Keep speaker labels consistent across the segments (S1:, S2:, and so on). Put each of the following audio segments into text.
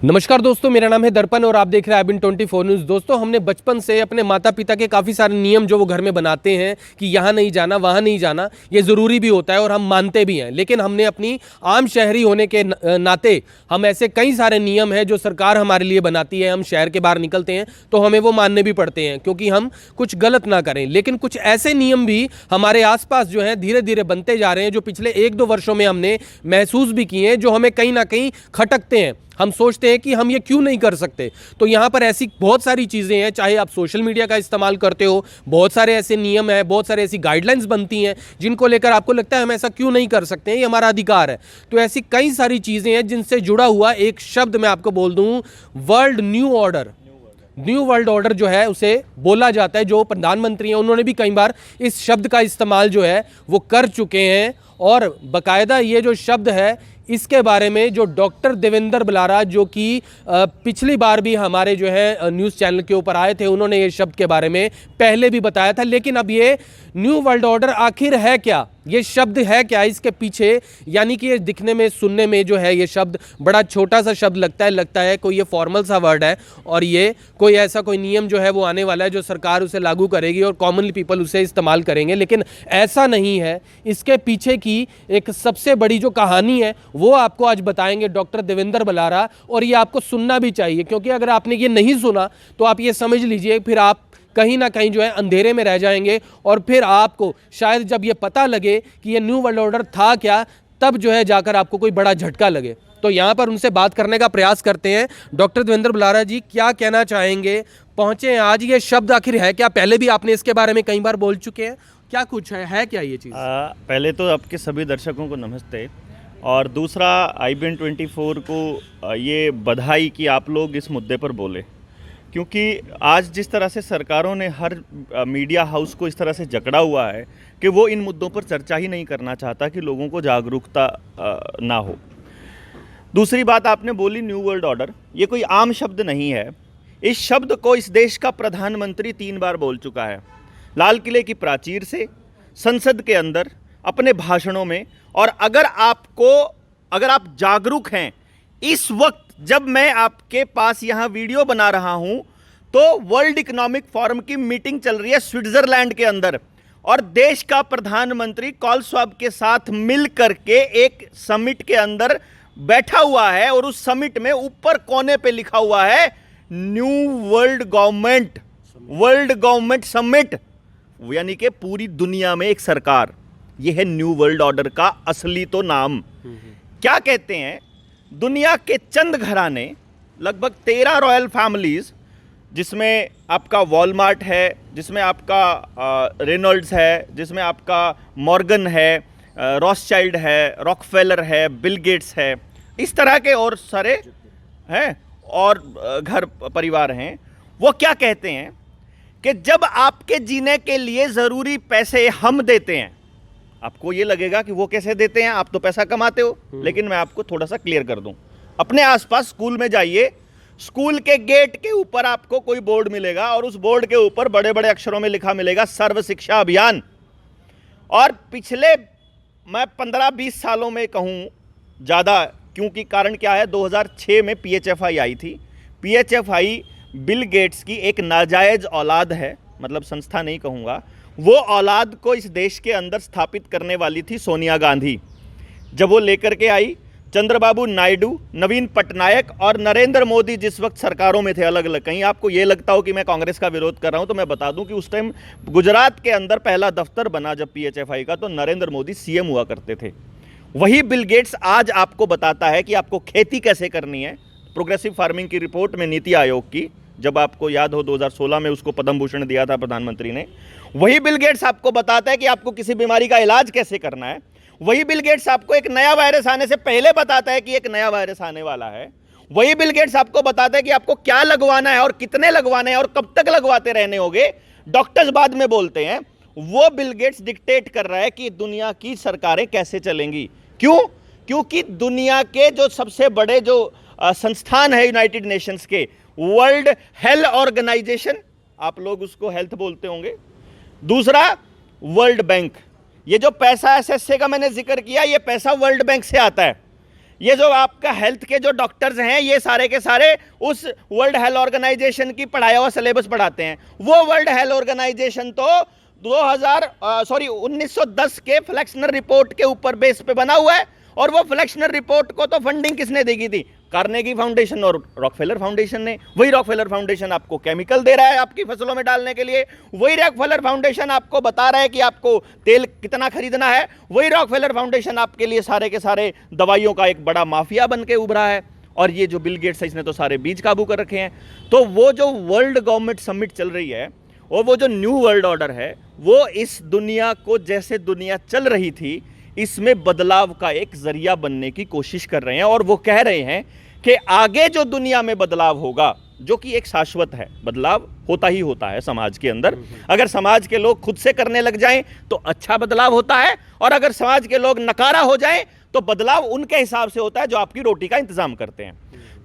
S1: नमस्कार दोस्तों, मेरा नाम है दर्पण और आप देख रहे हैं IBN24 न्यूज़। दोस्तों, हमने बचपन से अपने माता पिता के काफ़ी सारे नियम जो वो घर में बनाते हैं कि यहाँ नहीं जाना, वहाँ नहीं जाना, ये ज़रूरी भी होता है और हम मानते भी हैं। लेकिन हमने अपनी आम शहरी होने के नाते हम ऐसे कई सारे नियम हैं जो सरकार हमारे लिए बनाती है। हम शहर के बाहर निकलते हैं तो हमें वो मानने भी पड़ते हैं क्योंकि हम कुछ गलत ना करें। लेकिन कुछ ऐसे नियम भी हमारे आसपास जो हैं धीरे धीरे बनते जा रहे हैं, जो पिछले 1-2 वर्षों में हमने महसूस भी किए हैं, जो हमें कहीं ना कहीं खटकते हैं। हम सोचते हैं कि हम ये क्यों नहीं कर सकते। तो यहाँ पर ऐसी बहुत सारी चीज़ें हैं, चाहे आप सोशल मीडिया का इस्तेमाल करते हो, बहुत सारे ऐसे नियम हैं, बहुत सारे ऐसी गाइडलाइंस बनती हैं जिनको लेकर आपको लगता है हम ऐसा क्यों नहीं कर सकते हैं, ये हमारा अधिकार है। तो ऐसी कई सारी चीज़ें हैं जिनसे जुड़ा हुआ एक शब्द मैं आपको बोल दूँ, world new order. New world order जो है उसे बोला जाता है। जो प्रधानमंत्री हैं उन्होंने भी कई बार इस शब्द का इस्तेमाल जो है वो कर चुके हैं और बाकायदा ये जो शब्द है इसके बारे में जो डॉक्टर देवेंद्र बलारा, जो कि पिछली बार भी हमारे जो है न्यूज़ चैनल के ऊपर आए थे, उन्होंने ये शब्द के बारे में पहले भी बताया था। लेकिन अब ये न्यू वर्ल्ड ऑर्डर आखिर है क्या, ये शब्द है क्या इसके पीछे, यानी कि ये दिखने में सुनने में जो है ये शब्द बड़ा छोटा सा शब्द लगता है कोई ये फॉर्मल सा वर्ड है और ये कोई ऐसा कोई नियम जो है वो आने वाला है जो सरकार उसे लागू करेगी और कॉमनली पीपल उसे इस्तेमाल करेंगे। लेकिन ऐसा नहीं है। इसके पीछे की एक सबसे बड़ी जो कहानी है वो आपको आज बताएंगे डॉक्टर देवेंद्र बलारा, और ये आपको सुनना भी चाहिए क्योंकि अगर आपने ये नहीं सुना तो आप ये समझ लीजिए फिर आप कहीं ना कहीं जो है अंधेरे में रह जाएंगे और फिर आपको शायद जब ये पता लगे कि ये न्यू वर्ल्ड ऑर्डर था क्या, तब जो है जाकर आपको कोई बड़ा झटका लगे। तो यहाँ पर उनसे बात करने का प्रयास करते हैं। डॉक्टर देवेंद्र बलारा जी, क्या कहना चाहेंगे? पहुँचे हैं आज, ये शब्द आखिर है क्या? पहले भी आपने इसके बारे में कई बार बोल चुके हैं, क्या कुछ है क्या ये चीज़?
S2: पहले तो आपके सभी दर्शकों को नमस्ते, और दूसरा IBN24 को ये बधाई कि आप लोग इस मुद्दे पर बोले, क्योंकि आज जिस तरह से सरकारों ने हर मीडिया हाउस को इस तरह से जकड़ा हुआ है कि वो इन मुद्दों पर चर्चा ही नहीं करना चाहता कि लोगों को जागरूकता ना हो। दूसरी बात आपने बोली न्यू वर्ल्ड ऑर्डर, ये कोई आम शब्द नहीं है। इस शब्द को इस देश का प्रधानमंत्री 3 बार बोल चुका है, लाल किले की प्राचीर से, संसद के अंदर, अपने भाषणों में। और अगर आप जागरूक हैं, इस वक्त जब मैं आपके पास यहाँ वीडियो बना रहा हूँ तो वर्ल्ड इकोनॉमिक फोरम की मीटिंग चल रही है स्विट्जरलैंड के अंदर, और देश का प्रधानमंत्री क्लाउस श्वाब के साथ मिल करके एक समिट के अंदर बैठा हुआ है, और उस समिट में ऊपर कोने पे लिखा हुआ है न्यू वर्ल्ड गवर्नमेंट समिट, यानी कि पूरी दुनिया में एक सरकार। यह है न्यू वर्ल्ड ऑर्डर का असली तो नाम। क्या कहते हैं, दुनिया के चंद घराने, लगभग 13 रॉयल फैमिलीज, जिसमें आपका वॉलमार्ट है, जिसमें आपका रेनॉल्ड्स है, जिसमें आपका मॉर्गन है, रॉथस्चाइल्ड है, रॉकफेलर है, बिल गेट्स है, इस तरह के और सारे हैं और घर परिवार हैं। वो क्या कहते हैं कि जब आपके जीने के लिए ज़रूरी पैसे हम देते हैं, आपको ये लगेगा कि वो कैसे देते हैं, आप तो पैसा कमाते हो, लेकिन मैं आपको थोड़ा सा क्लियर कर दूं। अपने आसपास स्कूल में जाइए, स्कूल के गेट के ऊपर आपको कोई बोर्ड मिलेगा और उस बोर्ड के ऊपर बड़े बड़े अक्षरों में लिखा मिलेगा सर्व शिक्षा अभियान। और पिछले मैं 15-20 सालों में कहूँ ज़्यादा, क्योंकि कारण क्या है, 2006 में PHFI आई थी। PHFI बिल गेट्स की एक नाजायज़ औलाद है, मतलब संस्था नहीं कहूँगा, वो औलाद को इस देश के अंदर स्थापित करने वाली थी सोनिया गांधी। जब वो लेकर के आई, चंद्रबाबू नायडू, नवीन पटनायक और नरेंद्र मोदी जिस वक्त सरकारों में थे अलग अलग, कहीं आपको ये लगता हो कि मैं कांग्रेस का विरोध कर रहा हूं तो मैं बता दूं कि उस टाइम गुजरात के अंदर पहला दफ्तर बना जब PHFI का, तो नरेंद्र मोदी CM हुआ करते थे। वही बिल गेट्स आज आपको बताता है कि आपको खेती कैसे करनी है। प्रोग्रेसिव फार्मिंग की रिपोर्ट में नीति आयोग की, जब आपको याद हो 2016 में उसको पद्म भूषण दिया था प्रधानमंत्री ने, वही बिल गेट्स आपको बताता है कि आपको किसी बीमारी का इलाज कैसे करना है। वही बिल गेट्स आपको एक नया वायरस आने से पहले बताता है कि एक नया वायरस आने वाला है। वही बिल गेट्स आपको बताता है कि आपको क्या लगवाना है और कितने लगवाने हैं और कब तक लगवाते रहने होंगे। डॉक्टर्स बाद में बोलते हैं। वो बिल गेट्स डिक्टेट कर रहा है कि दुनिया की सरकारें कैसे चलेंगी। क्यों? क्योंकि दुनिया के जो सबसे बड़े जो संस्थान है यूनाइटेड नेशंस के, वर्ल्ड हेल्थ ऑर्गेनाइजेशन, आप लोग उसको हेल्थ बोलते होंगे, दूसरा वर्ल्ड बैंक, ये जो पैसा SSA का मैंने जिक्र किया, ये पैसा वर्ल्ड बैंक से आता है। ये जो आपका हेल्थ के जो डॉक्टर्स हैं ये सारे के सारे उस वर्ल्ड हेल्थ ऑर्गेनाइजेशन की पढ़ाया हुआ सिलेबस पढ़ाते हैं। वो वर्ल्ड हेल्थ ऑर्गेनाइजेशन तो 1910 के फ्लेक्सनर रिपोर्ट के ऊपर बेस पे बना हुआ है, और वो फ्लेक्सनर रिपोर्ट को तो फंडिंग किसने दी थी? कार्नेगी फाउंडेशन और रॉकफेलर फाउंडेशन ने। वही रॉकफेलर फाउंडेशन आपको केमिकल दे रहा है आपकी फसलों में डालने के लिए, वही रॉकफेलर फाउंडेशन आपको बता रहा है कि आपको तेल कितना खरीदना है, वही रॉकफेलर फाउंडेशन आपके लिए सारे के सारे दवाइयों का एक बड़ा माफिया बन के उभरा है। और ये जो बिल गेट्स है इसने तो सारे बीज काबू कर रखे हैं। तो वो जो वर्ल्ड गवर्नमेंट समिट चल रही है और वो जो न्यू वर्ल्ड ऑर्डर है, वो इस दुनिया को जैसे दुनिया चल रही थी इसमें बदलाव का एक जरिया बनने की कोशिश कर रहे हैं। और वो कह रहे हैं कि आगे जो दुनिया में बदलाव होगा, जो कि एक शाश्वत है, बदलाव होता ही होता है समाज के अंदर। अगर समाज के लोग खुद से करने लग जाएं तो अच्छा बदलाव होता है, और अगर समाज के लोग नकारा हो जाएं तो बदलाव उनके हिसाब से होता है जो आपकी रोटी का इंतजाम करते हैं।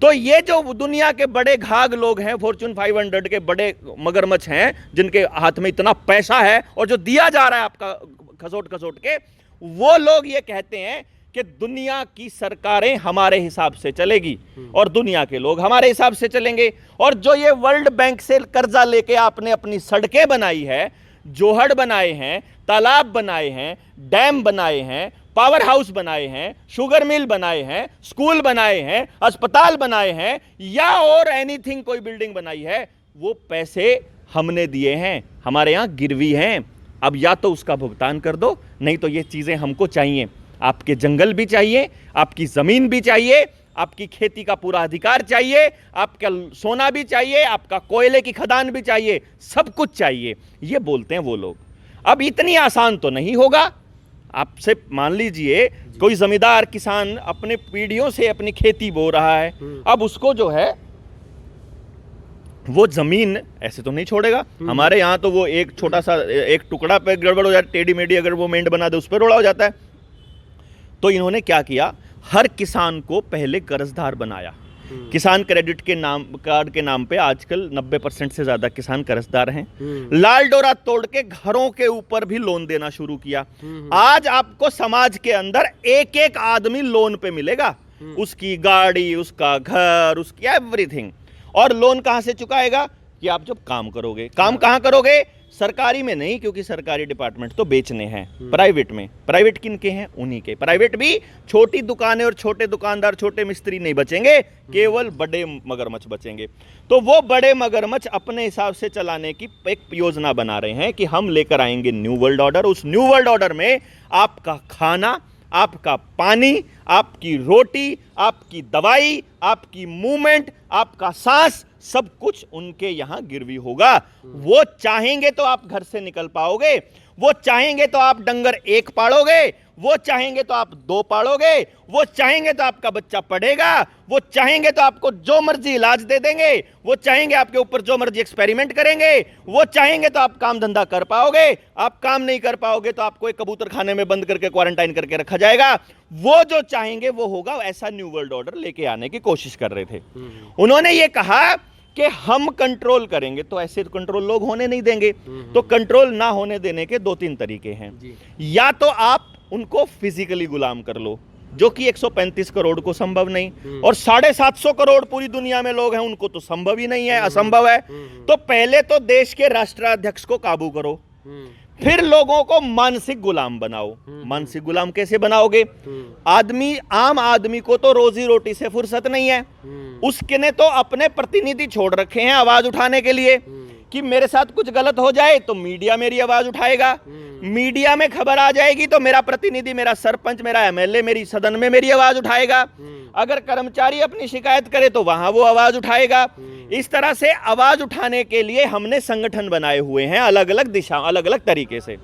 S2: तो ये जो दुनिया के बड़े घाग लोग हैं, फॉर्च्यून 500 के बड़े मगरमच्छ हैं जिनके हाथ में इतना पैसा है और जो दिया जा रहा है आपका खसोट खसोट के, वो लोग ये कहते हैं कि दुनिया की सरकारें हमारे हिसाब से चलेगी और दुनिया के लोग हमारे हिसाब से चलेंगे। और जो ये वर्ल्ड बैंक से कर्जा लेके आपने अपनी सड़कें बनाई है, जोहड़ बनाए हैं, तालाब बनाए हैं, डैम बनाए हैं, पावर हाउस बनाए हैं, शुगर मिल बनाए हैं, स्कूल बनाए हैं, अस्पताल बनाए हैं, या और एनीथिंग कोई बिल्डिंग बनाई है, वो पैसे हमने दिए हैं, हमारे यहाँ गिरवी हैं। अब या तो उसका भुगतान कर दो, नहीं तो ये चीज़ें हमको चाहिए। आपके जंगल भी चाहिए, आपकी ज़मीन भी चाहिए, आपकी खेती का पूरा अधिकार चाहिए, आपका सोना भी चाहिए, आपका कोयले की खदान भी चाहिए, सब कुछ चाहिए, ये बोलते हैं वो लोग। अब इतनी आसान तो नहीं होगा। आपसे मान लीजिए कोई जमींदार किसान अपने पीढ़ियों से अपनी खेती बो रहा है, अब उसको जो है वो जमीन ऐसे तो नहीं छोड़ेगा। हमारे यहाँ तो वो एक छोटा सा एक टुकड़ा पे गड़बड़ हो जाए, टेढ़ी मेढ़ी अगर वो मेंढ बना दे उस पर रोड़ा हो जाता है। तो इन्होंने क्या किया, हर किसान को पहले कर्जदार बनाया। किसान क्रेडिट के नाम कार्ड के नाम पे आजकल 90% से ज्यादा किसान कर्जदार हैं। लाल डोरा तोड़ के घरों के ऊपर भी लोन देना शुरू किया। आज आपको समाज के अंदर एक एक आदमी लोन पे मिलेगा, उसकी गाड़ी, उसका घर, उसकी एवरीथिंग। और लोन कहां से चुकाएगा? कि आप जब काम करोगे। काम कहां करोगे? सरकारी में नहीं, क्योंकि सरकारी डिपार्टमेंट तो बेचने हैं। प्राइवेट में। प्राइवेट किनके हैं? उन्हीं के। प्राइवेट भी छोटी दुकानें और छोटे दुकानदार, छोटे मिस्त्री नहीं बचेंगे, केवल बड़े मगरमच्छ बचेंगे। तो वो बड़े मगरमच्छ अपने हिसाब से चलाने की एक योजना बना रहे हैं कि हम लेकर आएंगे न्यू वर्ल्ड ऑर्डर। उस न्यू वर्ल्ड ऑर्डर में आपका खाना, आपका पानी, आपकी रोटी, आपकी दवाई, आपकी मूवमेंट, आपका सांस, सब कुछ उनके यहां गिरवी होगा। वो चाहेंगे तो आप घर से निकल पाओगे, वो चाहेंगे तो आप डंगर एक पालोगे, वो चाहेंगे तो आप दो पालोगे, वो चाहेंगे तो आपका बच्चा पढ़ेगा, वो चाहेंगे तो आपको जो मर्जी इलाज दे देंगे, वो चाहेंगे आपके ऊपर जो मर्जी एक्सपेरिमेंट करेंगे, वो चाहेंगे तो आप काम धंधा कर पाओगे। आप काम नहीं कर पाओगे तो आपको एक कबूतर खाने में बंद करके क्वारंटाइन करके रखा जाएगा। वो जो चाहेंगे वो होगा। ऐसा न्यू वर्ल्ड ऑर्डर लेके आने की कोशिश कर रहे थे। उन्होंने ये कहा कि हम कंट्रोल करेंगे, तो ऐसे कंट्रोल लोग होने नहीं देंगे। तो कंट्रोल ना होने देने के 2-3 तरीके हैं। या तो आप उनको फिजिकली गुलाम कर लो, जो कि 135 करोड़ को संभव नहीं, और 750 करोड़ पूरी दुनिया में लोग हैं, उनको तो संभव ही नहीं है, असंभव है। तो पहले तो देश के राष्ट्राध्यक्ष को काबू करो, फिर लोगों को मानसिक गुलाम बनाओ। मानसिक गुलाम कैसे बनाओगे? आम आदमी को तो रोजी रोटी से फुर्सत नहीं है, उसके ने तो अपने प्रतिनिधि छोड़ रखे हैं आवाज उठाने के लिए कि मेरे साथ कुछ गलत हो जाए तो मीडिया मेरी आवाज उठाएगा, मीडिया में खबर आ जाएगी तो मेरा प्रतिनिधि, मेरा सरपंच, मेरा एमएलए मेरी सदन में मेरी आवाज उठाएगा, अगर कर्मचारी अपनी शिकायत करे तो वहां वो आवाज उठाएगा। इस तरह से आवाज उठाने के लिए हमने संगठन बनाए हुए हैं, अलग अलग दिशा, अलग अलग तरीके से।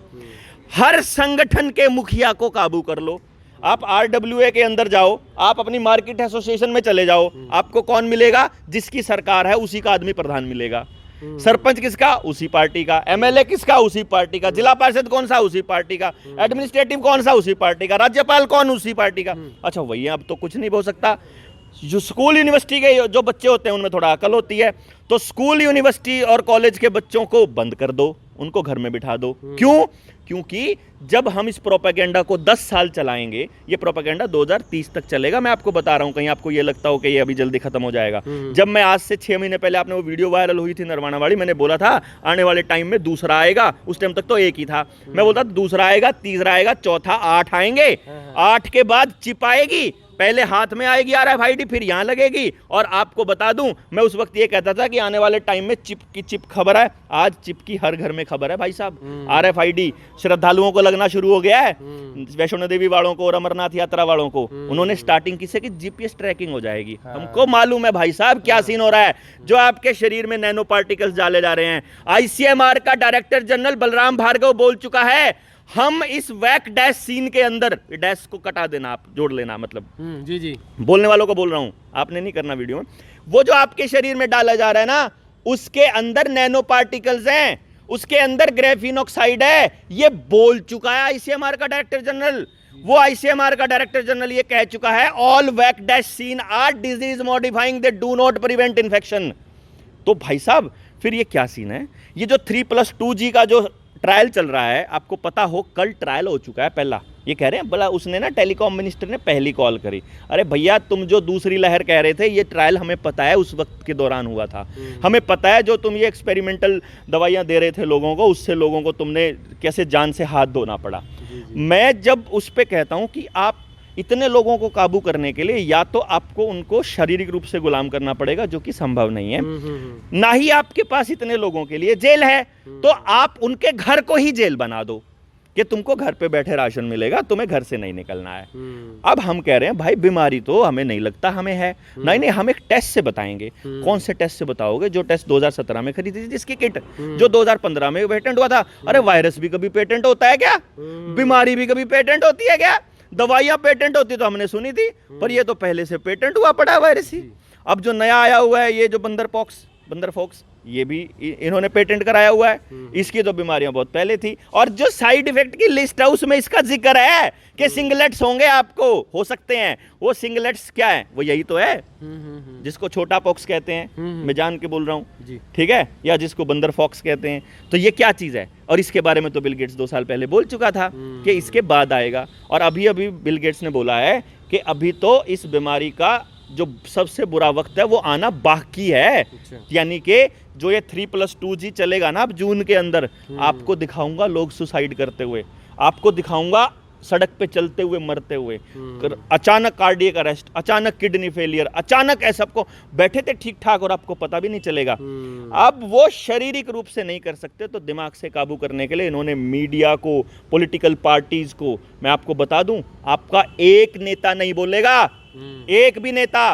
S2: हर संगठन के मुखिया को काबू कर लो। आप RWA के अंदर जाओ, आप अपनी मार्केट एसोसिएशन में चले जाओ, आपको कौन मिलेगा? जिसकी सरकार है उसी का आदमी प्रधान मिलेगा। सरपंच किसका? उसी पार्टी का। एमएलए किसका? उसी पार्टी का। जिला पार्षद कौन सा? उसी पार्टी का। एडमिनिस्ट्रेटिव कौन सा? उसी पार्टी का। राज्यपाल कौन? उसी पार्टी का। अच्छा वही, अब तो कुछ नहीं हो सकता। जो स्कूल यूनिवर्सिटी के जो बच्चे होते हैं उनमें थोड़ा अकल होती है, तो स्कूल यूनिवर्सिटी और कॉलेज के बच्चों को बंद कर दो, उनको घर में बिठा दो। क्यों? क्योंकि जब हम इस प्रोपेगेंडा को 10 साल चलाएंगे, ये प्रोपेगेंडा 2030 तक चलेगा। मैं आपको बता रहा हूं, कहीं आपको ये लगता हो कि ये अभी जल्दी खत्म हो जाएगा। जब मैं आज से 6 महीने पहले, आपने वो वीडियो वायरल हुई थी नरवाना वाली, मैंने बोला था आने वाले टाइम में दूसरा आएगा। उस टाइम तक तो एक ही था। मैं बोलता दूसरा आएगा, तीसरा आएगा, चौथा, 8 आएंगे। 8 के बाद चिप आएगी, पहले हाथ में आएगी RFID, फिर यहां लगेगी। और आपको बता दूं, मैं उस वक्त ये कहता था कि आने वाले टाइम में चिप की चिप खबर है। आज चिप की हर घर में खबर है भाई साहब। RFID श्रद्धालुओं को लगना शुरू हो गया है, वैष्णो देवी वालों को और अमरनाथ यात्रा वालों को। उन्होंने स्टार्टिंग की से कि GPS ट्रैकिंग हो जाएगी। हमको मालूम है भाई साहब क्या सीन हो रहा है, जो आपके शरीर में नैनो पार्टिकल्स डाले जा रहे हैं। ICMR का डायरेक्टर जनरल बलराम भार्गव बोल चुका है, हम इस वैक डैश सीन के अंदर, डैश को कटा देना, आप जोड़ लेना, मतलब
S1: जी
S2: बोलने वालों को बोल रहा हूं, आपने नहीं करना वीडियो में। वो जो आपके शरीर में डाला जा रहा है ना, उसके अंदर नैनो पार्टिकल्स हैं, उसके अंदर ग्रेफीन ऑक्साइड है। ये बोल चुका है ICMR का डायरेक्टर जनरल। वो ICMR का डायरेक्टर जनरल ये कह चुका है, all vaccines are disease modifying, they do not prevent infection. तो भाई साहब फिर ये क्या सीन है? ये जो 3+2G का जो ट्रायल चल रहा है, आपको पता हो कल ट्रायल हो चुका है पहला। ये कह रहे हैं भला उसने ना, टेलीकॉम मिनिस्टर ने पहली कॉल करी। अरे भैया, तुम जो दूसरी लहर कह रहे थे, ये ट्रायल हमें पता है उस वक्त के दौरान हुआ था। हमें पता है जो तुम ये एक्सपेरिमेंटल दवाइयां दे रहे थे लोगों को, उससे लोगों को तुमने कैसे जान से हाथ धोना पड़ा। मैं जब उस पर कहता हूं कि आप इतने लोगों को काबू करने के लिए या तो आपको उनको शारीरिक रूप से गुलाम करना पड़ेगा, जो कि संभव नहीं है, ना ही आपके पास इतने लोगों के लिए जेल है, तो आप उनके घर को ही जेल बना दो कि तुमको घर पे बैठे राशन मिलेगा, तुम्हें घर से नहीं निकलना है। अब हम कह रहे हैं भाई बीमारी तो हमें नहीं लगता हमें है। नहीं, हम एक टेस्ट से बताएंगे। कौन से टेस्ट से बताओगे? जो टेस्ट 2017 में खरीदी थी जिसकी किट, जो 2015 में पेटेंट हुआ था। अरे वायरस भी कभी पेटेंट होता है क्या? बीमारी भी कभी पेटेंट होती है क्या? दवाइयां पेटेंट होती तो हमने सुनी थी, पर ये तो पहले से पेटेंट हुआ पड़ा है वायरस ही। अब जो नया आया हुआ है, ये जो बंदर फॉक्स, ये भी इन्होंने पेटेंट कराया हुआ है। इसकी तो बीमारियां बहुत पहले थी। और जो साइड इफेक्ट की लिस्ट है उसमें इसका जिक्र है कि सिंगलेट्स होंगे, आपको हो सकते हैं। वो सिंगलेट्स क्या है? वो यही तो है जिसको छोटा पॉक्स कहते हैं, मैं जान के बोल रहा हूँ, ठीक है, या जिसको बंदर फॉक्स कहते हैं। तो ये क्या चीज है? और इसके बारे में तो बिल गेट्स 2 साल पहले बोल चुका था कि इसके बाद आएगा। और अभी बिल गेट्स ने बोला है कि अभी तो इस बीमारी का जो सबसे बुरा वक्त है वो आना बाकी है। यानी कि जो ये 3+2G चलेगा ना, अब जून के अंदर आपको दिखाऊंगा लोग सुसाइड करते हुए, आपको दिखाऊंगा सड़क पे चलते हुए मरते हुए, अचानक कार्डियक अरेस्ट, अचानक किडनी फेलियर, अचानक ऐसा, आपको बैठे थे ठीक ठाक और आपको पता भी नहीं चलेगा। अब वो शारीरिक रूप से नहीं कर सकते, तो दिमाग से काबू करने के लिए इन्होंने मीडिया को, पॉलिटिकल पार्टीज को, मैं आपको बता दूं, आपका एक नेता नहीं बोलेगा, एक भी नेता।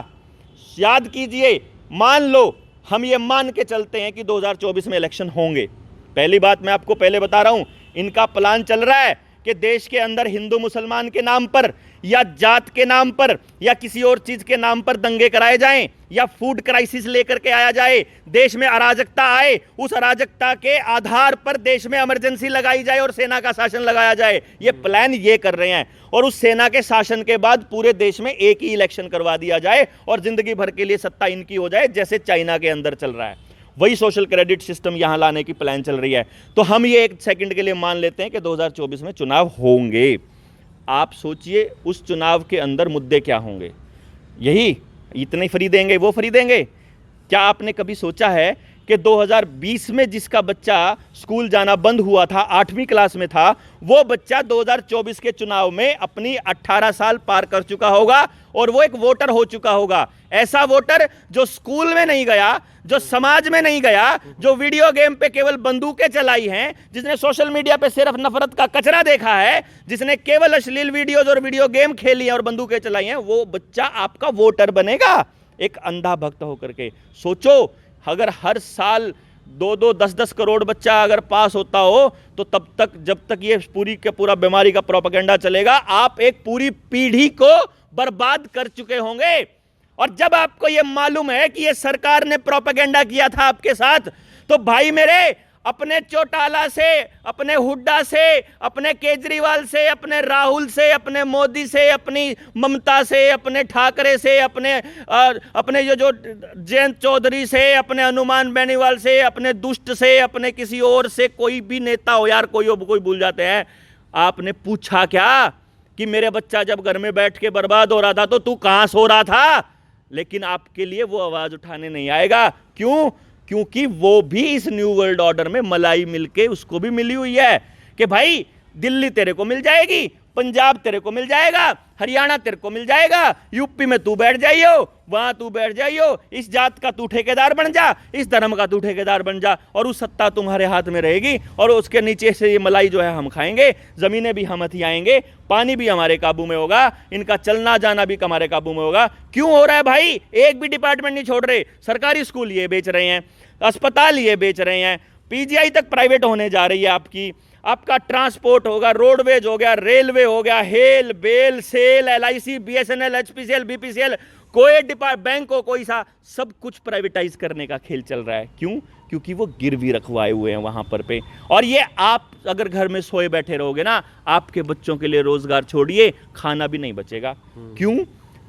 S2: याद कीजिए, मान लो हम ये मान के चलते हैं कि 2024 में इलेक्शन होंगे। पहली बात मैं आपको पहले बता रहा हूं, इनका प्लान चल रहा है कि देश के अंदर हिंदू मुसलमान के नाम पर या जात के नाम पर या किसी और चीज के नाम पर दंगे कराए जाएं, या फूड क्राइसिस लेकर के आया जाए, देश में अराजकता आए, उस अराजकता के आधार पर देश में इमरजेंसी लगाई जाए और सेना का शासन लगाया जाए। ये प्लान ये कर रहे हैं। और उस सेना के शासन के बाद पूरे देश में एक ही इलेक्शन करवा दिया जाए और जिंदगी भर के लिए सत्ता इनकी हो जाए, जैसे चाइना के अंदर चल रहा है। वही सोशल क्रेडिट सिस्टम यहां लाने की प्लान चल रही है। तो हम ये एक सेकंड के लिए मान लेते हैं कि 2024 में चुनाव होंगे। आप सोचिए उस चुनाव के अंदर मुद्दे क्या होंगे? यही इतने फ्री देंगे, वो फ्री देंगे? क्या आपने कभी सोचा है कि 2020 में जिसका बच्चा स्कूल जाना बंद हुआ था, 8वीं क्लास में था, वो बच्चा 2024 के चुनाव में अपनी 18 साल पार कर चुका होगा और वो एक वोटर हो चुका होगा। ऐसा वोटर जो स्कूल में नहीं गया, जो समाज में नहीं गया, जो वीडियो गेम पे केवल बंदूकें चलाई हैं, जिसने सोशल मीडिया पे सिर्फ नफरत का कचरा देखा है, जिसने केवल अश्लील वीडियोज और वीडियो गेम खेली हैं और बंदूकें चलाई हैं, वो बच्चा आपका वोटर बनेगा एक अंधा भक्त होकर के। सोचो, अगर हर साल 2-2, 10-10 करोड़ बच्चा अगर पास होता हो, तो तब तक, जब तक ये पूरी के पूरा बीमारी का प्रोपेगेंडा चलेगा, आप एक पूरी पीढ़ी को बर्बाद कर चुके होंगे। और जब आपको ये मालूम है कि ये सरकार ने प्रोपेगेंडा किया था आपके साथ, तो भाई मेरे, अपने चौटाला से, अपने हुड्डा से, अपने केजरीवाल से, अपने राहुल से, अपने मोदी से, अपनी ममता से, अपने ठाकरे से, अपने जो जयंत चौधरी से, अपने हनुमान बेनीवाल से, अपने दुष्ट से, अपने किसी और से, कोई भी नेता हो यार, कोई भूल जाते हैं। आपने पूछा क्या कि मेरे बच्चा जब घर में बैठ के बर्बाद हो रहा था तो तू कहां सो रहा था? लेकिन आपके लिए वो आवाज उठाने नहीं आएगा। क्यों? क्योंकि वो भी इस न्यू वर्ल्ड ऑर्डर में मलाई मिलके उसको भी मिली हुई है कि भाई दिल्ली तेरे को मिल जाएगी, पंजाब तेरे को मिल जाएगा, हरियाणा तेरे को मिल जाएगा, यूपी में तू बैठ जाइयो, वहां तू बैठ जाइयो, इस जात का तू ठेकेदार बन जा, इस धर्म का तू ठेकेदार बन जा, और उस सत्ता तुम्हारे हाथ में रहेगी और उसके नीचे से ये मलाई जो है हम खाएंगे, जमीनें भी हम हथियाएंगे, पानी भी हमारे काबू में होगा, इनका चलना जाना भी हमारे काबू में होगा। क्यों हो रहा है भाई? एक भी डिपार्टमेंट नहीं छोड़ रहे। सरकारी स्कूल ये बेच रहे हैं, अस्पताल ये बेच रहे हैं, पीजीआई तक प्राइवेट होने जा रही है आपका ट्रांसपोर्ट होगा, रोडवेज हो गया, रेलवे हो गया, HAL BEL SAIL, LIC, BSNL, HPCL, BPCL, कोई बैंक हो, कोई सा, सब कुछ प्राइवेटाइज करने का खेल चल रहा है। क्यों? क्योंकि वो गिरवी रखवाए हुए हैं वहां पर पे। और ये आप अगर घर में सोए बैठे रहोगे ना, आपके बच्चों के लिए रोजगार छोड़िए, खाना भी नहीं बचेगा। क्यों?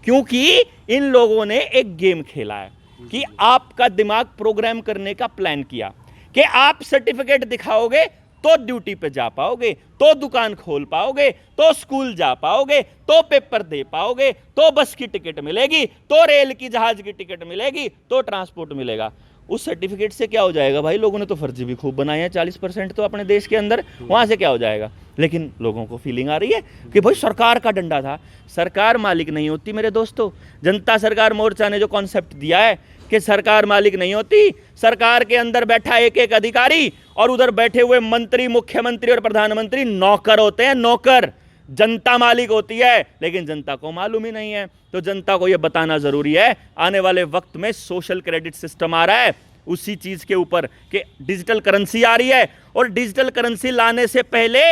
S2: क्योंकि इन लोगों ने एक गेम खेला है कि आपका दिमाग प्रोग्राम करने का प्लान किया कि आप सर्टिफिकेट दिखाओगे तो ड्यूटी पे जा पाओगे, तो दुकान खोल पाओगे, तो स्कूल जा पाओगे, तो पेपर दे पाओगे, तो बस की टिकट मिलेगी, तो रेल की जहाज की टिकट मिलेगी, तो ट्रांसपोर्ट मिलेगा। उस सर्टिफिकेट से क्या हो जाएगा भाई? लोगों ने तो फर्जी भी खूब बनाए हैं, 40% तो अपने देश के अंदर, वहां से क्या हो जाएगा? लेकिन लोगों को फीलिंग आ रही है कि भाई सरकार का डंडा था। सरकार मालिक नहीं होती मेरे दोस्तों। जनता सरकार मोर्चा ने जो कॉन्सेप्ट दिया है कि सरकार मालिक नहीं होती, सरकार के अंदर बैठा एक एक अधिकारी और उधर बैठे हुए मंत्री, मुख्यमंत्री और प्रधानमंत्री नौकर होते हैं, नौकर। जनता मालिक होती है, लेकिन जनता को मालूम ही नहीं है। तो जनता को यह बताना जरूरी है। आने वाले वक्त में सोशल क्रेडिट सिस्टम आ रहा है उसी चीज के ऊपर कि डिजिटल करेंसी आ रही है, और डिजिटल करेंसी लाने से पहले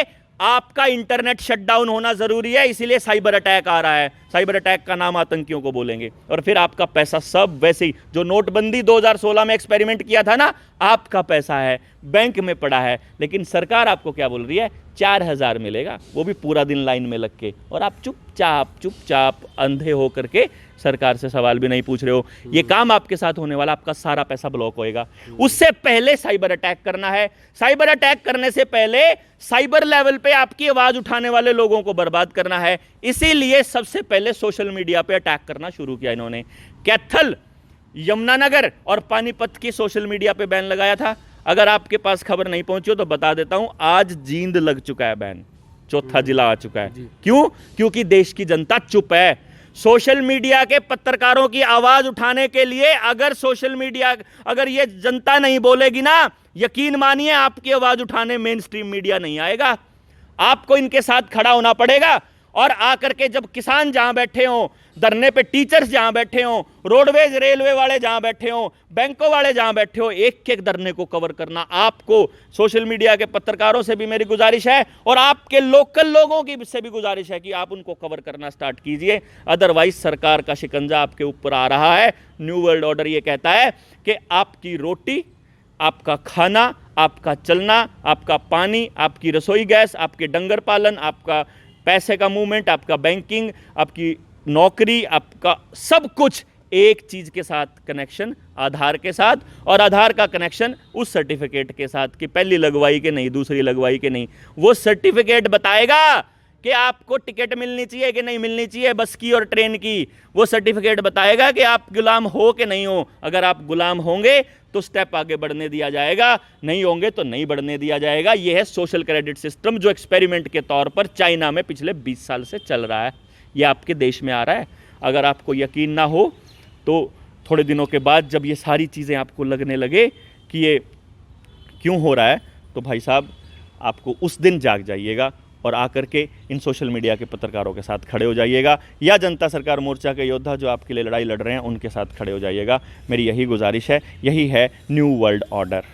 S2: आपका इंटरनेट शटडाउन होना जरूरी है। इसीलिए साइबर अटैक आ रहा है। साइबर अटैक का नाम आतंकियों को बोलेंगे, और फिर आपका पैसा सब वैसे ही जो नोटबंदी 2016 में एक्सपेरिमेंट किया था ना, आपका पैसा है बैंक में पड़ा है, लेकिन सरकार आपको क्या बोल रही है? 4000 मिलेगा, वो भी पूरा दिन लाइन में लग के, और आप चुपचाप अंधे हो करके सरकार से सवाल भी नहीं पूछ रहे हो। ये काम आपके साथ होने वाला, आपका सारा पैसा ब्लॉक होएगा। उससे पहले साइबर अटैक करना है। साइबर अटैक करने से पहले साइबर लेवल पे आपकी आवाज उठाने वाले लोगों को बर्बाद करना है। इसीलिए सबसे पहले सोशल मीडिया पे अटैक करना शुरू किया इन्होंने। कैथल, यमुनानगर और पानीपत की सोशल मीडिया पे बैन लगाया था। अगर आपके पास खबर नहीं पहुंची हो तो बता देता हूं, आज जींद लग चुका है बैन, चौथा जिला आ चुका है। क्यों? क्योंकि देश की जनता चुप है। सोशल मीडिया के पत्रकारों की आवाज उठाने के लिए अगर ये जनता नहीं बोलेगी ना, यकीन मानिए आपकी आवाज उठाने मेन स्ट्रीम मीडिया नहीं आएगा। आपको इनके साथ खड़ा होना पड़ेगा, और आकर के जब किसान जहां बैठे हों धरने पे, टीचर्स जहां बैठे हों, रोडवेज रेलवे वाले जहां बैठे हों, बैंकों वाले जहां बैठे हो, एक एक धरने को कवर करना आपको। सोशल मीडिया के पत्रकारों से भी मेरी गुजारिश है, और आपके लोकल लोगों की से भी गुजारिश है कि आप उनको कवर करना स्टार्ट कीजिए। अदरवाइज सरकार का शिकंजा आपके ऊपर आ रहा है। न्यू वर्ल्ड ऑर्डर ये कहता है कि आपकी रोटी, आपका खाना, आपका चलना, आपका पानी, आपकी रसोई गैस, आपके डंगर पालन, आपका पैसे का मूवमेंट, आपका बैंकिंग, आपकी नौकरी, आपका सब कुछ एक चीज के साथ कनेक्शन, आधार के साथ, और आधार का कनेक्शन उस सर्टिफिकेट के साथ कि पहली लगवाई के नहीं, दूसरी लगवाई के नहीं। वो सर्टिफिकेट बताएगा कि आपको टिकट मिलनी चाहिए कि नहीं मिलनी चाहिए, बस की और ट्रेन की। वो सर्टिफिकेट बताएगा कि आप गुलाम हो कि नहीं हो। अगर आप गुलाम होंगे तो स्टेप आगे बढ़ने दिया जाएगा, नहीं होंगे तो नहीं बढ़ने दिया जाएगा। यह है सोशल क्रेडिट सिस्टम जो एक्सपेरिमेंट के तौर पर चाइना में पिछले 20 साल से चल रहा है। यह आपके देश में आ रहा है। अगर आपको यकीन ना हो तो थोड़े दिनों के बाद जब ये सारी चीज़ें आपको लगने लगे कि ये क्यों हो रहा है, तो भाई साहब आपको उस दिन जाग जाइएगा और आकर के इन सोशल मीडिया के पत्रकारों के साथ खड़े हो जाइएगा, या जनता सरकार मोर्चा के योद्धा जो आपके लिए लड़ाई लड़ रहे हैं उनके साथ खड़े हो जाइएगा। मेरी यही गुजारिश है। यही है न्यू वर्ल्ड ऑर्डर।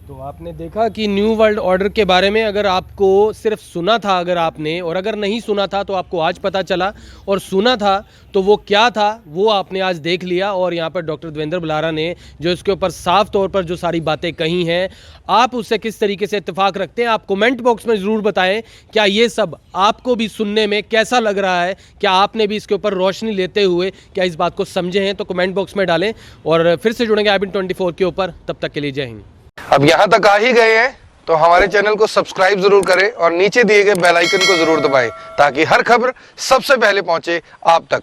S1: तो आपने देखा कि न्यू वर्ल्ड ऑर्डर के बारे में अगर आपको सिर्फ सुना था अगर आपने, और अगर नहीं सुना था तो आपको आज पता चला, और सुना था तो वो क्या था वो आपने आज देख लिया। और यहाँ पर डॉक्टर देवेंद्र बलारा ने जो इसके ऊपर साफ तौर पर जो सारी बातें कही हैं, आप उससे किस तरीके से इत्तेफाक रखते हैं, आप कमेंट बॉक्स में ज़रूर बताएं। क्या ये सब आपको भी सुनने में कैसा लग रहा है, क्या आपने भी इसके ऊपर रोशनी लेते हुए क्या इस बात को समझे हैं, तो कमेंट बॉक्स में डालें। और फिर से जुड़ेंगे IBN24 के ऊपर, तब तक के लिए जय हिंद।
S3: अब यहाँ तक आ ही गए हैं तो हमारे चैनल को सब्सक्राइब जरूर करें और नीचे दिए गए बेल आइकन को जरूर दबाएं ताकि हर खबर सबसे पहले पहुंचे आप तक।